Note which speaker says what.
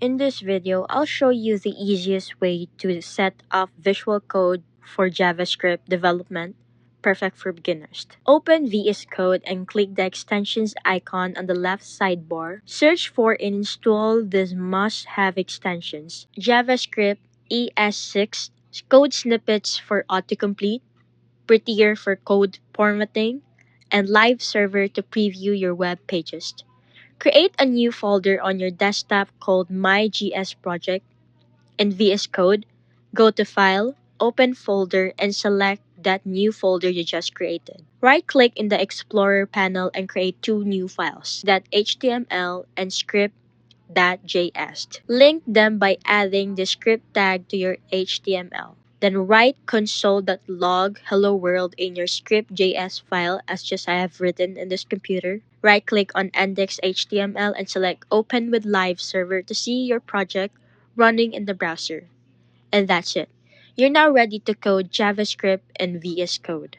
Speaker 1: In this video, I'll show you the easiest way to set up Visual Code for JavaScript development, perfect for beginners. Open VS Code and click the extensions icon on the left sidebar. Search for and install these must-have extensions: JavaScript ES6, code snippets for autocomplete, Prettier for code formatting, and Live Server to preview your web pages. Create a new folder on your desktop called My.js project. In VS Code, go to File, Open Folder, and select that new folder you just created. Right-click in the Explorer panel and create two new files, .html and script.js. Link them by adding the script tag to your HTML. Then write console.log hello world in your script.js file as just I have written in this computer. Right-click on index.html and select Open with Live Server to see your project running in the browser. And that's it. You're now ready to code JavaScript and VS Code.